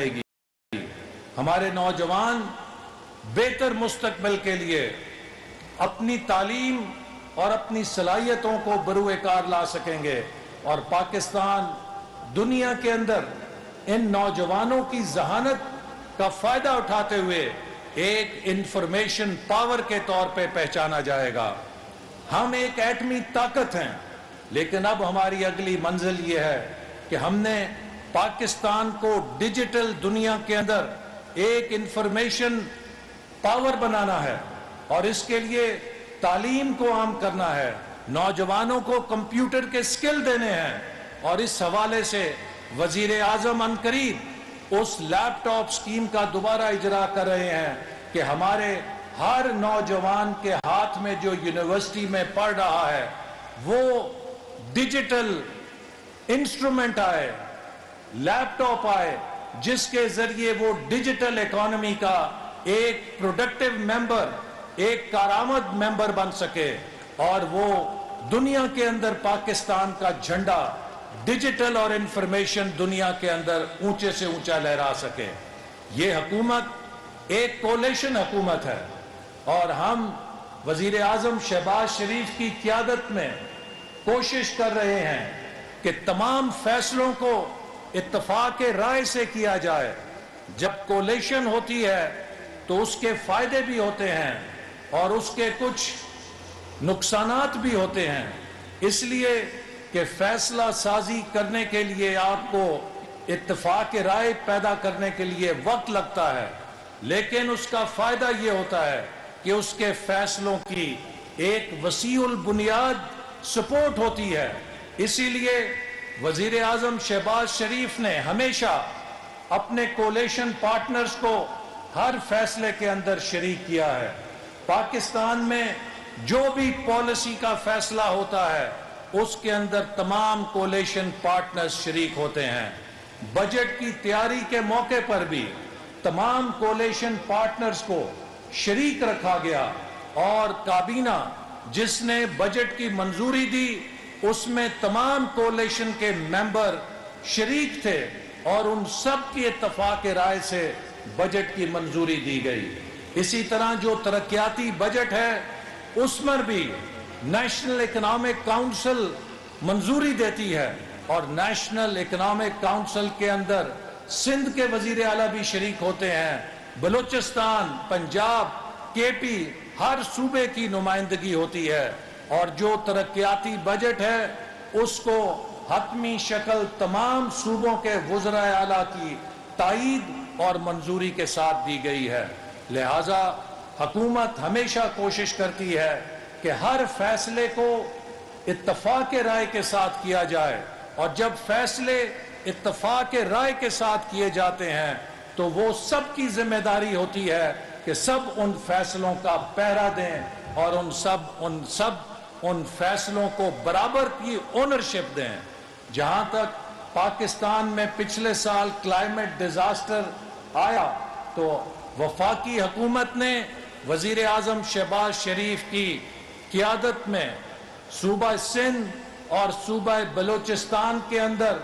گی. ہمارے نوجوان بہتر مستقبل کے لیے اپنی تعلیم اور اپنی صلاحیتوں کو بروئے کار لا سکیں گے، اور پاکستان دنیا کے اندر ان نوجوانوں کی ذہانت کا فائدہ اٹھاتے ہوئے ایک انفارمیشن پاور کے طور پہ پہچانا جائے گا. ہم ایک ایٹمی طاقت ہیں، لیکن اب ہماری اگلی منزل یہ ہے کہ ہم نے پاکستان کو ڈیجیٹل دنیا کے اندر ایک انفارمیشن پاور بنانا ہے، اور اس کے لیے تعلیم کو عام کرنا ہے، نوجوانوں کو کمپیوٹر کے سکل دینے ہیں. اور اس حوالے سے وزیر اعظم عنقریب اس لیپ ٹاپ سکیم کا دوبارہ اجرا کر رہے ہیں کہ ہمارے ہر نوجوان کے ہاتھ میں جو یونیورسٹی میں پڑھ رہا ہے وہ ڈیجیٹل انسٹرومنٹ آئے، لیپ ٹاپ آئے، جس کے ذریعے وہ ڈیجیٹل اکانومی کا ایک پروڈکٹیو ممبر، ایک کارآمد ممبر بن سکے، اور وہ دنیا کے اندر پاکستان کا جھنڈا ڈیجیٹل اور انفارمیشن دنیا کے اندر اونچے سے اونچا لہرا سکے. یہ حکومت ایک کولیشن حکومت ہے، اور ہم وزیر اعظم شہباز شریف کی قیادت میں کوشش کر رہے ہیں کہ تمام فیصلوں کو اتفاق رائے سے کیا جائے. جب کولیشن ہوتی ہے تو اس کے فائدے بھی ہوتے ہیں اور اس کے کچھ نقصانات بھی ہوتے ہیں، اس لیے کہ فیصلہ سازی کرنے کے لیے آپ کو اتفاق رائے پیدا کرنے کے لیے وقت لگتا ہے، لیکن اس کا فائدہ یہ ہوتا ہے کہ اس کے فیصلوں کی ایک وسیع البنیاد سپورٹ ہوتی ہے. اسی لیے وزیر اعظم شہباز شریف نے ہمیشہ اپنے کولیشن پارٹنرز کو ہر فیصلے کے اندر شریک کیا ہے. پاکستان میں جو بھی پالیسی کا فیصلہ ہوتا ہے اس کے اندر تمام کولیشن پارٹنرز شریک ہوتے ہیں. بجٹ کی تیاری کے موقع پر بھی تمام کولیشن پارٹنرز کو شریک رکھا گیا، اور کابینہ جس نے بجٹ کی منظوری دی اس میں تمام کولیشن کے ممبر شریک تھے، اور ان سب کی اتفاق رائے سے بجٹ کی منظوری دی گئی. اسی طرح جو ترقیاتی بجٹ ہے اس پر بھی نیشنل اکنامک کاؤنسل منظوری دیتی ہے، اور نیشنل اکنامک کاؤنسل کے اندر سندھ کے وزیر اعلیٰ بھی شریک ہوتے ہیں، بلوچستان، پنجاب، کے پی، ہر صوبے کی نمائندگی ہوتی ہے. اور جو ترقیاتی بجٹ ہے اس کو حتمی شکل تمام صوبوں کے وزراء اعلیٰ کی تائید اور منظوری کے ساتھ دی گئی ہے. لہذا حکومت ہمیشہ کوشش کرتی ہے کہ ہر فیصلے کو اتفاق رائے کے ساتھ کیا جائے، اور جب فیصلے اتفاق رائے کے ساتھ کیے جاتے ہیں تو وہ سب کی ذمہ داری ہوتی ہے کہ سب ان فیصلوں کا پہرا دیں اور ان فیصلوں کو برابر کی اونرشپ دیں. جہاں تک پاکستان میں پچھلے سال کلائمیٹ ڈیزاسٹر آیا تو وفاقی حکومت نے وزیر اعظم شہباز شریف کی قیادت میں صوبہ سندھ اور صوبہ بلوچستان کے اندر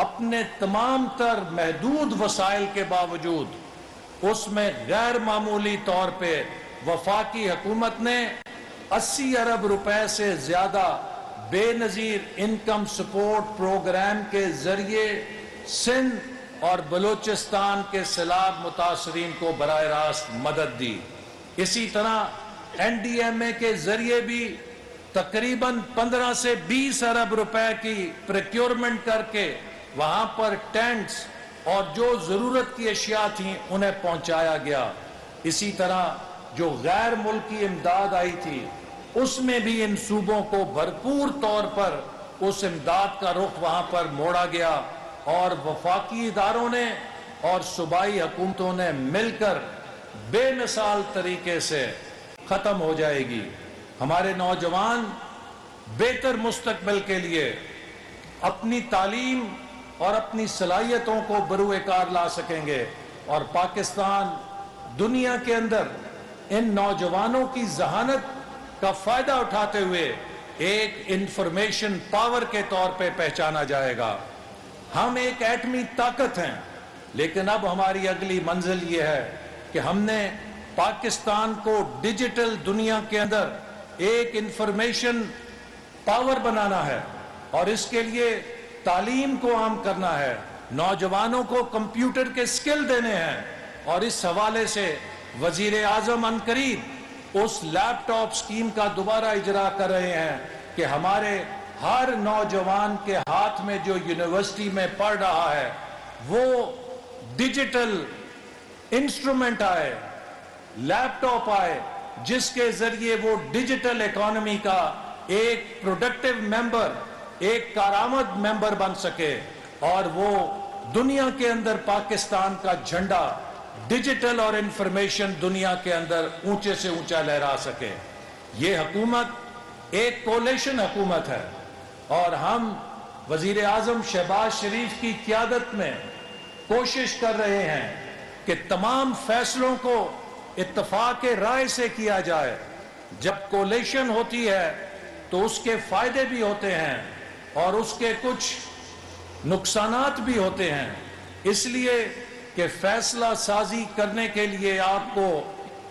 اپنے تمام تر محدود وسائل کے باوجود اس میں غیر معمولی طور پہ وفاقی حکومت نے 80 ارب روپے سے زیادہ بے نظیر انکم سپورٹ پروگرام کے ذریعے سندھ اور بلوچستان کے سیلاب متاثرین کو براہ راست مدد دی. اسی طرح این ڈی ایم اے کے ذریعے بھی تقریباً 15 سے 20 ارب روپے کی پریکیورمنٹ کر کے وہاں پر ٹینٹس اور جو ضرورت کی اشیاء تھیں انہیں پہنچایا گیا. اسی طرح جو غیر ملکی امداد آئی تھی اس میں بھی ان صوبوں کو بھرپور طور پر اس امداد کا رخ وہاں پر موڑا گیا، اور وفاقی اداروں نے اور صوبائی حکومتوں نے مل کر بے مثال طریقے سے ختم ہو جائے گی. ہمارے نوجوان بہتر مستقبل کے لیے اپنی تعلیم اور اپنی صلاحیتوں کو بروئے کار لا سکیں گے، اور پاکستان دنیا کے اندر ان نوجوانوں کی ذہانت کا فائدہ اٹھاتے ہوئے ایک انفارمیشن پاور کے طور پہ پہچانا جائے گا. ہم ایک ایٹمی طاقت ہیں، لیکن اب ہماری اگلی منزل یہ ہے کہ ہم نے پاکستان کو ڈیجیٹل دنیا کے اندر ایک انفارمیشن پاور بنانا ہے، اور اس کے لیے تعلیم کو عام کرنا ہے، نوجوانوں کو کمپیوٹر کے سکل دینے ہیں، اور اس حوالے سے وزیر اعظم عنقریب اس لیپ ٹاپ سکیم کا دوبارہ اجرا کر رہے ہیں کہ ہمارے ہر نوجوان کے ہاتھ میں جو یونیورسٹی میں پڑھ رہا ہے وہ ڈیجیٹل انسٹرومنٹ آئے، لیپ ٹاپ آئے، جس کے ذریعے وہ ڈیجیٹل اکانومی کا ایک پروڈکٹیو ممبر، ایک کارآمد ممبر بن سکے، اور وہ دنیا کے اندر پاکستان کا جھنڈا ڈیجیٹل اور انفارمیشن دنیا کے اندر اونچے سے اونچا لہرا سکے۔ یہ حکومت ایک کولیشن حکومت ہے، اور ہم وزیر اعظم شہباز شریف کی قیادت میں کوشش کر رہے ہیں کہ تمام فیصلوں کو اتفاق رائے سے کیا جائے۔ جب کولیشن ہوتی ہے تو اس کے فائدے بھی ہوتے ہیں اور اس کے کچھ نقصانات بھی ہوتے ہیں، اس لیے کہ فیصلہ سازی کرنے کے لیے آپ کو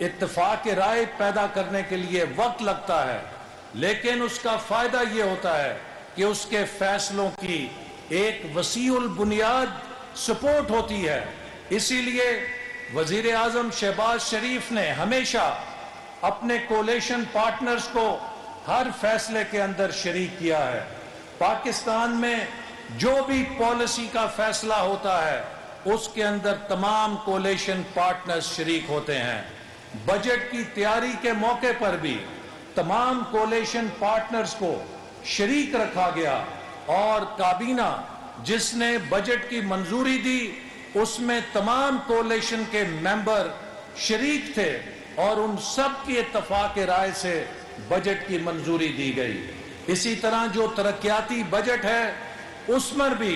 اتفاق رائے پیدا کرنے کے لیے وقت لگتا ہے، لیکن اس کا فائدہ یہ ہوتا ہے کہ اس کے فیصلوں کی ایک وسیع البنیاد سپورٹ ہوتی ہے۔ اسی لیے وزیر اعظم شہباز شریف نے ہمیشہ اپنے کولیشن پارٹنرز کو ہر فیصلے کے اندر شریک کیا ہے۔ پاکستان میں جو بھی پالیسی کا فیصلہ ہوتا ہے اس کے اندر تمام کولیشن پارٹنرز شریک ہوتے ہیں۔ بجٹ کی تیاری کے موقع پر بھی تمام کولیشن پارٹنرز کو شریک رکھا گیا، اور کابینہ جس نے بجٹ کی منظوری دی اس میں تمام کولیشن کے ممبر شریک تھے، اور ان سب کی اتفاق رائے سے بجٹ کی منظوری دی گئی۔ اسی طرح جو ترقیاتی بجٹ ہے اس میں بھی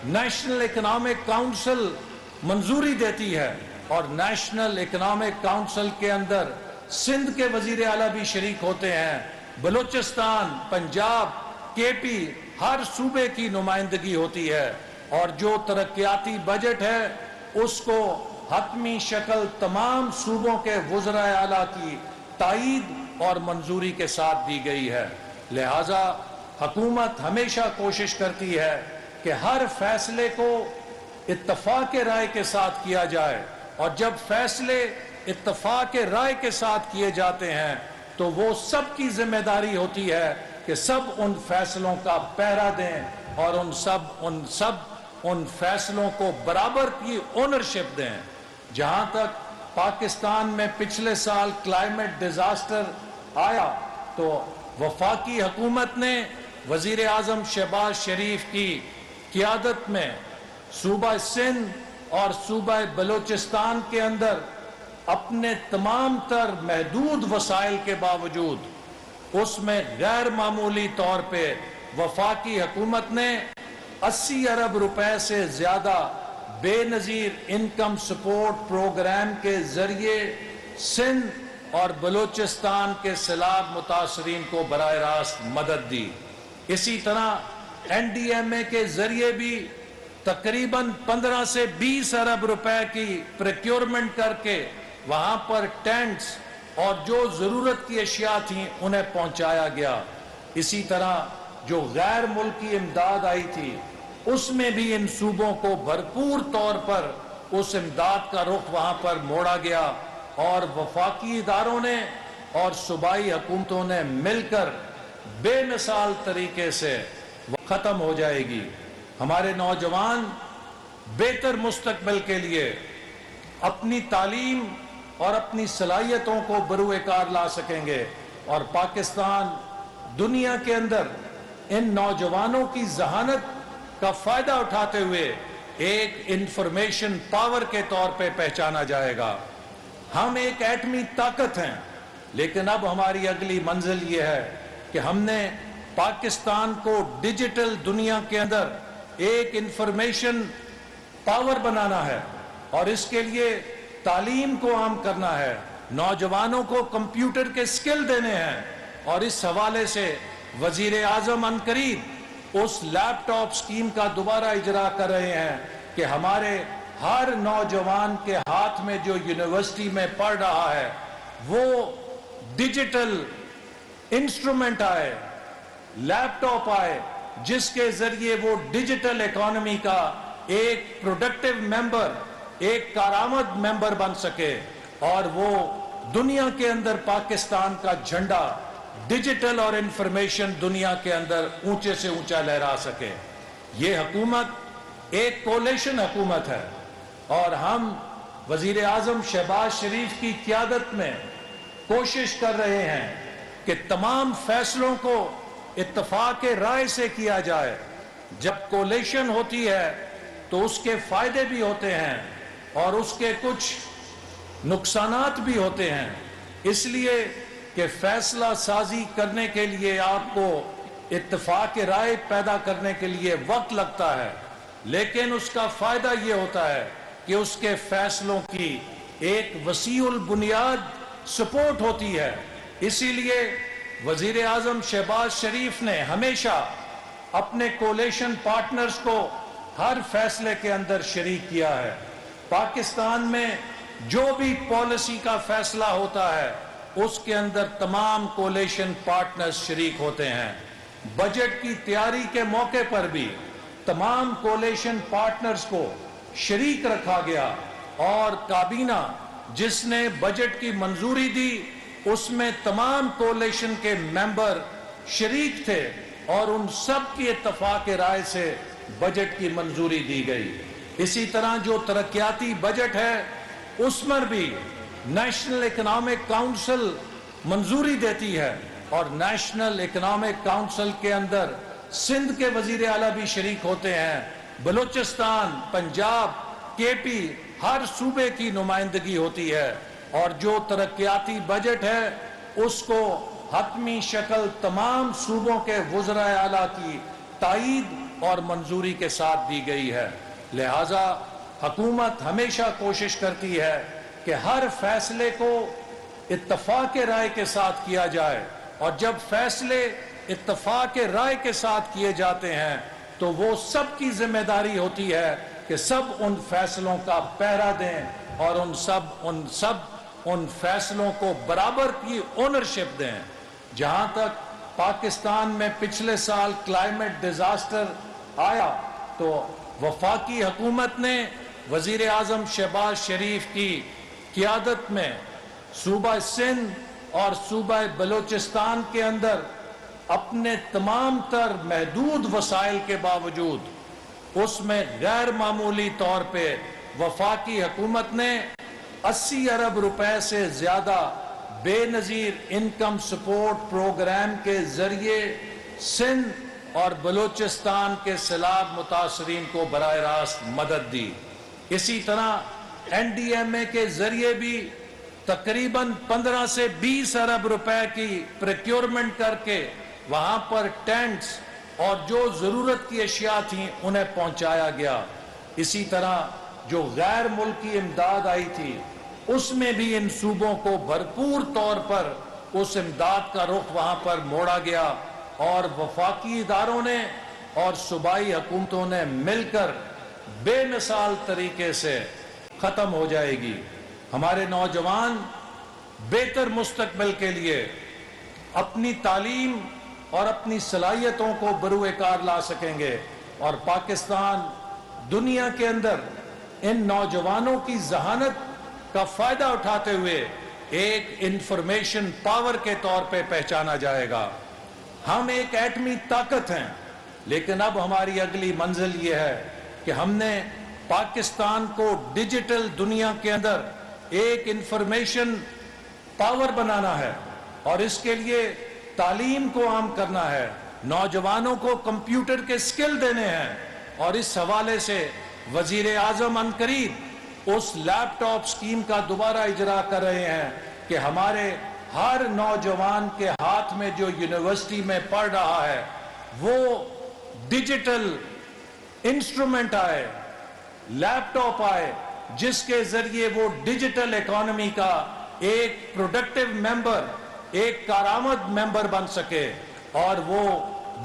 نیشنل اکنامک کاؤنسل منظوری دیتی ہے، اور نیشنل اکنامک کاؤنسل کے اندر سندھ کے وزیر اعلیٰ بھی شریک ہوتے ہیں، بلوچستان، پنجاب، کے پی، ہر صوبے کی نمائندگی ہوتی ہے، اور جو ترقیاتی بجٹ ہے اس کو حتمی شکل تمام صوبوں کے وزراء اعلیٰ کی تائید اور منظوری کے ساتھ دی گئی ہے۔ لہذا حکومت ہمیشہ کوشش کرتی ہے کہ ہر فیصلے کو اتفاق رائے کے ساتھ کیا جائے، اور جب فیصلے اتفاق رائے کے ساتھ کیے جاتے ہیں تو وہ سب کی ذمہ داری ہوتی ہے کہ سب ان فیصلوں کا پہرا دیں، اور ان فیصلوں کو برابر کی اونرشپ دیں۔ جہاں تک پاکستان میں پچھلے سال کلائمیٹ ڈیزاسٹر آیا تو وفاقی حکومت نے وزیر اعظم شہباز شریف کی قیادت میں صوبہ سندھ اور صوبہ بلوچستان کے اندر اپنے تمام تر محدود وسائل کے باوجود اس میں غیر معمولی طور پہ وفاقی حکومت نے 80 ارب روپے سے زیادہ بے نظیر انکم سپورٹ پروگرام کے ذریعے سندھ اور بلوچستان کے سیلاب متاثرین کو براہ راست مدد دی۔ اسی طرح این ڈی ایم اے کے ذریعے بھی تقریباً 15 سے 20 ارب روپے کی پریکیورمنٹ کر کے وہاں پر ٹینٹس اور جو ضرورت کی اشیاء تھیں انہیں پہنچایا گیا۔ اسی طرح جو غیر ملکی امداد آئی تھی اس میں بھی ان صوبوں کو بھرپور طور پر اس امداد کا رخ وہاں پر موڑا گیا، اور وفاقی اداروں نے اور صوبائی حکومتوں نے مل کر بے مثال طریقے سے ختم ہو جائے گی۔ ہمارے نوجوان بہتر مستقبل کے لیے اپنی تعلیم اور اپنی صلاحیتوں کو بروئے کار لا سکیں گے، اور پاکستان دنیا کے اندر ان نوجوانوں کی ذہانت کا فائدہ اٹھاتے ہوئے ایک انفارمیشن پاور کے طور پہ پہچانا جائے گا۔ ہم ایک ایٹمی طاقت ہیں، لیکن اب ہماری اگلی منزل یہ ہے کہ ہم نے پاکستان کو ڈیجیٹل دنیا کے اندر ایک انفارمیشن پاور بنانا ہے، اور اس کے لیے تعلیم کو عام کرنا ہے، نوجوانوں کو کمپیوٹر کے سکل دینے ہیں، اور اس حوالے سے وزیر اعظم عنقریب اس لیپ ٹاپ سکیم کا دوبارہ اجرا کر رہے ہیں کہ ہمارے ہر نوجوان کے ہاتھ میں جو یونیورسٹی میں پڑھ رہا ہے وہ ڈیجیٹل انسٹرومنٹ آئے، لیپ ٹاپ آئے، جس کے ذریعے وہ ڈیجیٹل اکانومی کا ایک پروڈکٹیو ممبر، ایک کارآمد ممبر بن سکے، اور وہ دنیا کے اندر پاکستان کا جھنڈا ڈیجیٹل اور انفارمیشن دنیا کے اندر اونچے سے اونچا لہرا سکے۔ یہ حکومت ایک کولیشن حکومت ہے، اور ہم وزیر اعظم شہباز شریف کی قیادت میں کوشش کر رہے ہیں کہ تمام فیصلوں کو اتفاق رائے سے کیا جائے۔ جب کولیشن ہوتی ہے تو اس کے فائدے بھی ہوتے ہیں اور اس کے کچھ نقصانات بھی ہوتے ہیں، اس لیے کہ فیصلہ سازی کرنے کے لیے آپ کو اتفاق رائے پیدا کرنے کے لیے وقت لگتا ہے، لیکن اس کا فائدہ یہ ہوتا ہے کہ اس کے فیصلوں کی ایک وسیع البنیاد سپورٹ ہوتی ہے۔ اسی لیے وزیر اعظم شہباز شریف نے ہمیشہ اپنے کولیشن پارٹنرز کو ہر فیصلے کے اندر شریک کیا ہے۔ پاکستان میں جو بھی پالیسی کا فیصلہ ہوتا ہے اس کے اندر تمام کولیشن پارٹنرز شریک ہوتے ہیں۔ بجٹ کی تیاری کے موقع پر بھی تمام کولیشن پارٹنرز کو شریک رکھا گیا، اور کابینہ جس نے بجٹ کی منظوری دی اس میں تمام کولیشن کے ممبر شریک تھے، اور ان سب کی اتفاق رائے سے بجٹ کی منظوری دی گئی۔ اسی طرح جو ترقیاتی بجٹ ہے اس میں بھی نیشنل اکنامک کاؤنسل منظوری دیتی ہے، اور نیشنل اکنامک کاؤنسل کے اندر سندھ کے وزیر اعلیٰ بھی شریک ہوتے ہیں، بلوچستان، پنجاب، کے پی، ہر صوبے کی نمائندگی ہوتی ہے، اور جو ترقیاتی بجٹ ہے اس کو حتمی شکل تمام صوبوں کے وزراء اعلیٰ کی تائید اور منظوری کے ساتھ دی گئی ہے۔ لہذا حکومت ہمیشہ کوشش کرتی ہے کہ ہر فیصلے کو اتفاق رائے کے ساتھ کیا جائے، اور جب فیصلے اتفاق رائے کے ساتھ کیے جاتے ہیں تو وہ سب کی ذمہ داری ہوتی ہے کہ سب ان فیصلوں کا پہرا دیں، اور ان فیصلوں کو برابر کی اونرشپ دیں۔ جہاں تک پاکستان میں پچھلے سال کلائمیٹ ڈیزاسٹر آیا تو وفاقی حکومت نے وزیر اعظم شہباز شریف کی قیادت میں صوبہ سندھ اور صوبہ بلوچستان کے اندر اپنے تمام تر محدود وسائل کے باوجود اس میں غیر معمولی طور پہ وفاقی حکومت نے 80 ارب روپے سے زیادہ بے نظیر انکم سپورٹ پروگرام کے ذریعے سندھ اور بلوچستان کے سیلاب متاثرین کو براہ راست مدد دی۔ اسی طرح این ڈی ایم اے کے ذریعے بھی تقریباً 15 سے 20 ارب روپے کی پریکیورمنٹ کر کے وہاں پر ٹینٹس اور جو ضرورت کی اشیاء تھیں انہیں پہنچایا گیا۔ اسی طرح جو غیر ملکی امداد آئی تھی اس میں بھی ان صوبوں کو بھرپور طور پر اس امداد کا رخ وہاں پر موڑا گیا، اور وفاقی اداروں نے اور صوبائی حکومتوں نے مل کر بے مثال طریقے سے ختم ہو جائے گی۔ ہمارے نوجوان بہتر مستقبل کے لیے اپنی تعلیم اور اپنی صلاحیتوں کو بروئے کار لا سکیں گے، اور پاکستان دنیا کے اندر ان نوجوانوں کی ذہانت کا فائدہ اٹھاتے ہوئے ایک انفارمیشن پاور کے طور پہ پہچانا جائے گا۔ ہم ایک ایٹمی طاقت ہیں، لیکن اب ہماری اگلی منزل یہ ہے کہ ہم نے پاکستان کو ڈیجیٹل دنیا کے اندر ایک انفارمیشن پاور بنانا ہے، اور اس کے لیے تعلیم کو عام کرنا ہے، نوجوانوں کو کمپیوٹر کے سکل دینے ہیں، اور اس حوالے سے وزیر اعظم عنقریب اس لیپ ٹاپ سکیم کا دوبارہ اجرا کر رہے ہیں کہ ہمارے ہر نوجوان کے ہاتھ میں جو یونیورسٹی میں پڑھ رہا ہے وہ ڈیجیٹل انسٹرومنٹ آئے، لیپ ٹاپ آئے، جس کے ذریعے وہ ڈیجیٹل اکانومی کا ایک پروڈکٹیو ممبر، ایک کارآمد ممبر بن سکے، اور وہ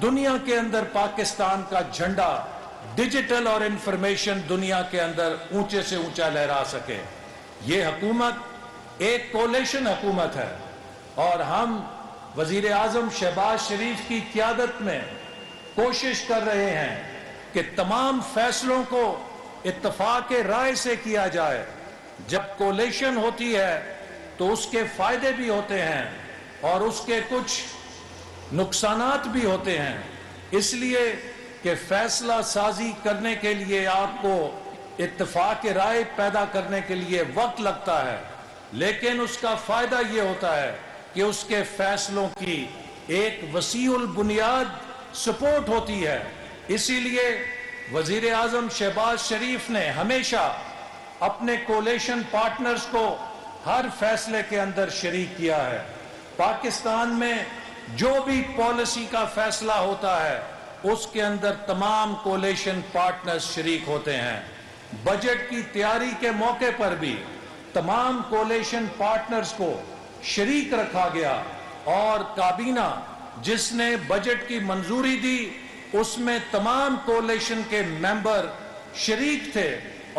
دنیا کے اندر پاکستان کا جھنڈا ڈیجیٹل اور انفارمیشن دنیا کے اندر اونچے سے اونچا لہرا سکے۔ یہ حکومت ایک کولیشن حکومت ہے اور ہم وزیر اعظم شہباز شریف کی قیادت میں کوشش کر رہے ہیں کہ تمام فیصلوں کو اتفاق رائے سے کیا جائے۔ جب کولیشن ہوتی ہے تو اس کے فائدے بھی ہوتے ہیں اور اس کے کچھ نقصانات بھی ہوتے ہیں، اس لیے کہ فیصلہ سازی کرنے کے لیے آپ کو اتفاق رائے پیدا کرنے کے لیے وقت لگتا ہے، لیکن اس کا فائدہ یہ ہوتا ہے کہ اس کے فیصلوں کی ایک وسیع البنیاد سپورٹ ہوتی ہے۔ اسی لیے وزیر اعظم شہباز شریف نے ہمیشہ اپنے کولیشن پارٹنرز کو ہر فیصلے کے اندر شریک کیا ہے۔ پاکستان میں جو بھی پالیسی کا فیصلہ ہوتا ہے اس کے اندر تمام کولیشن پارٹنرز شریک ہوتے ہیں۔ بجٹ کی تیاری کے موقع پر بھی تمام کولیشن پارٹنرز کو شریک رکھا گیا اور کابینہ جس نے بجٹ کی منظوری دی اس میں تمام کولیشن کے ممبر شریک تھے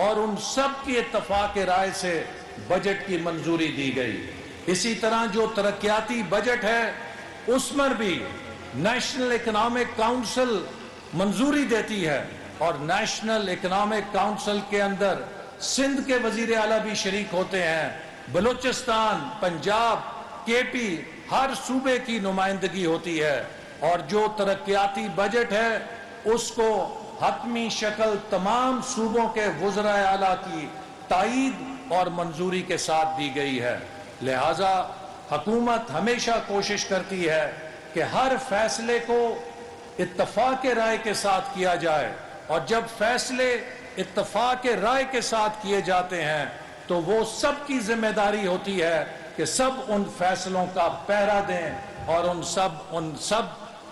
اور ان سب کی اتفاق رائے سے بجٹ کی منظوری دی گئی۔ اسی طرح جو ترقیاتی بجٹ ہے اس میں بھی نیشنل اکنامک کاؤنسل منظوری دیتی ہے اور نیشنل اکنامک کاؤنسل کے اندر سندھ کے وزیر اعلیٰ بھی شریک ہوتے ہیں، بلوچستان، پنجاب، کے پی، ہر صوبے کی نمائندگی ہوتی ہے اور جو ترقیاتی بجٹ ہے اس کو حتمی شکل تمام صوبوں کے وزراء اعلیٰ کی تائید اور منظوری کے ساتھ دی گئی ہے۔ لہٰذا حکومت ہمیشہ کوشش کرتی ہے کہ ہر فیصلے کو اتفاق رائے کے ساتھ کیا جائے، اور جب فیصلے اتفاق رائے کے ساتھ کیے جاتے ہیں تو وہ سب کی ذمہ داری ہوتی ہے کہ سب ان فیصلوں کا پہرا دیں اور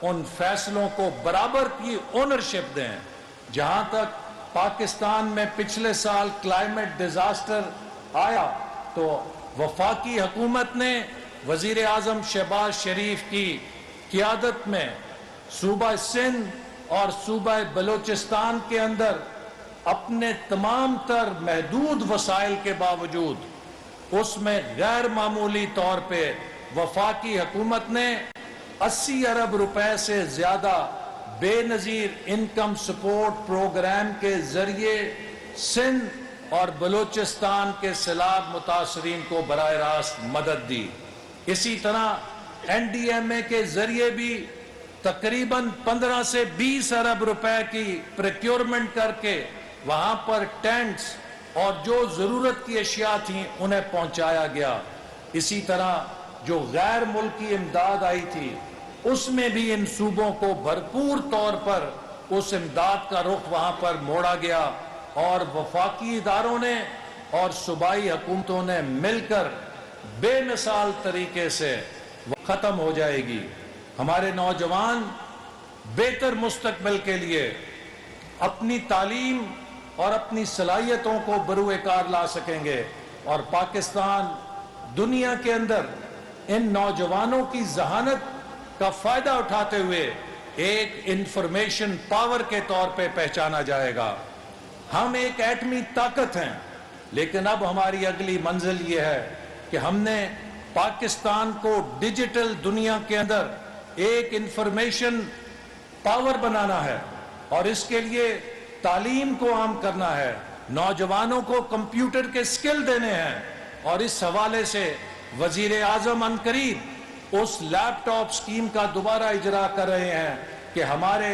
ان فیصلوں کو برابر کی اونرشپ دیں۔ جہاں تک پاکستان میں پچھلے سال کلائمیٹ ڈیزاسٹر آیا تو وفاقی حکومت نے وزیر اعظم شہباز شریف کی قیادت میں صوبہ سندھ اور صوبہ بلوچستان کے اندر اپنے تمام تر محدود وسائل کے باوجود اس میں غیر معمولی طور پہ وفاقی حکومت نے 80 ارب روپے سے زیادہ بے نظیر انکم سپورٹ پروگرام کے ذریعے سندھ اور بلوچستان کے سیلاب متاثرین کو براہ راست مدد دی۔ اسی طرح این ڈی ایم اے کے ذریعے بھی تقریباً 15 سے 20 ارب روپے کی پریکیورمنٹ کر کے وہاں پر ٹینٹس اور جو ضرورت کی اشیاء تھیں انہیں پہنچایا گیا۔ اسی طرح جو غیر ملکی امداد آئی تھی اس میں بھی ان صوبوں کو بھرپور طور پر اس امداد کا رخ وہاں پر موڑا گیا اور وفاقی اداروں نے اور صوبائی حکومتوں نے مل کر بے مثال طریقے سے ختم ہو جائے گی۔ ہمارے نوجوان بہتر مستقبل کے لیے اپنی تعلیم اور اپنی صلاحیتوں کو بروئے کار لا سکیں گے اور پاکستان دنیا کے اندر ان نوجوانوں کی ذہانت کا فائدہ اٹھاتے ہوئے ایک انفارمیشن پاور کے طور پہ پہچانا جائے گا۔ ہم ایک ایٹمی طاقت ہیں، لیکن اب ہماری اگلی منزل یہ ہے کہ ہم نے پاکستان کو ڈیجیٹل دنیا کے اندر ایک انفارمیشن پاور بنانا ہے اور اس کے لیے تعلیم کو عام کرنا ہے، نوجوانوں کو کمپیوٹر کے سکل دینے ہیں، اور اس حوالے سے وزیر اعظم عنقریب اس لیپ ٹاپ سکیم کا دوبارہ اجرا کر رہے ہیں کہ ہمارے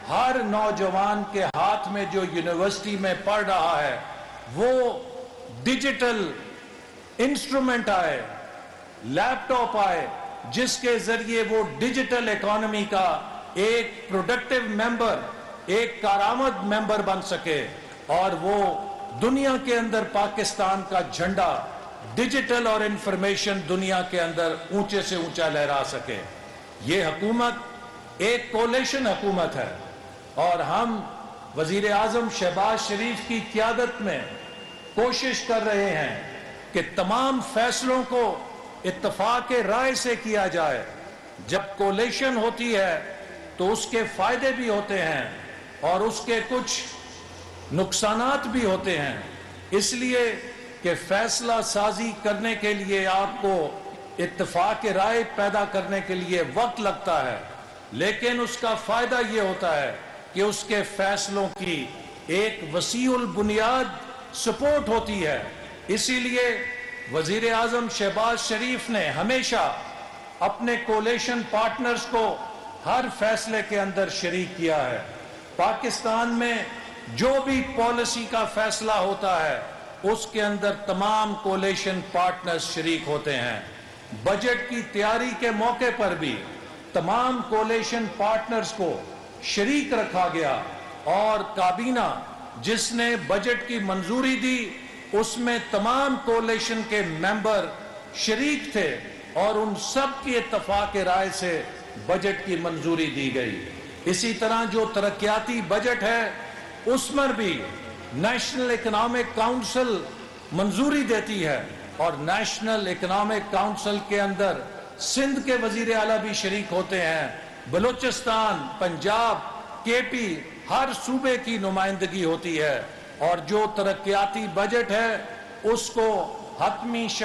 ہر نوجوان کے ہاتھ میں جو یونیورسٹی میں پڑھ رہا ہے وہ ڈیجیٹل انسٹرومنٹ آئے، لیپ ٹاپ آئے، جس کے ذریعے وہ ڈیجیٹل اکانومی کا ایک پروڈکٹیو ممبر، ایک کارآمد ممبر بن سکے اور وہ دنیا کے اندر پاکستان کا جھنڈا ڈیجیٹل اور انفارمیشن دنیا کے اندر اونچے سے اونچا لہرا سکے۔ یہ حکومت ایک کولیشن حکومت ہے اور ہم وزیر اعظم شہباز شریف کی قیادت میں کوشش کر رہے ہیں کہ تمام فیصلوں کو اتفاق رائے سے کیا جائے۔ جب کولیشن ہوتی ہے تو اس کے فائدے بھی ہوتے ہیں اور اس کے کچھ نقصانات بھی ہوتے ہیں، اس لیے کہ فیصلہ سازی کرنے کے لیے آپ کو اتفاق رائے پیدا کرنے کے لیے وقت لگتا ہے، لیکن اس کا فائدہ یہ ہوتا ہے کہ اس کے فیصلوں کی ایک وسیع البنیاد سپورٹ ہوتی ہے۔ اسی لیے وزیر اعظم شہباز شریف نے ہمیشہ اپنے کولیشن پارٹنرز کو ہر فیصلے کے اندر شریک کیا ہے۔ پاکستان میں جو بھی پالیسی کا فیصلہ ہوتا ہے اس کے اندر تمام کولیشن پارٹنرز شریک ہوتے ہیں۔ بجٹ کی تیاری کے موقع پر بھی تمام کولیشن پارٹنرز کو شریک رکھا گیا، اور کابینہ جس نے بجٹ کی منظوری دی اس میں تمام کولیشن کے ممبر شریک تھے، اور ان سب کی اتفاق رائے سے بجٹ کی منظوری دی گئی۔ اسی طرح جو ترقیاتی بجٹ ہے اس پر بھی نیشنل اکنامک کاؤنسل منظوری دیتی ہے، اور نیشنل اکنامک کاؤنسل کے اندر سندھ کے وزیر اعلیٰ بھی شریک ہوتے ہیں، بلوچستان، پنجاب، کے پی، ہر صوبے کی نمائندگی ہوتی ہے، اور جو ترقیاتی بجٹ ہے اس کو حتمی شکل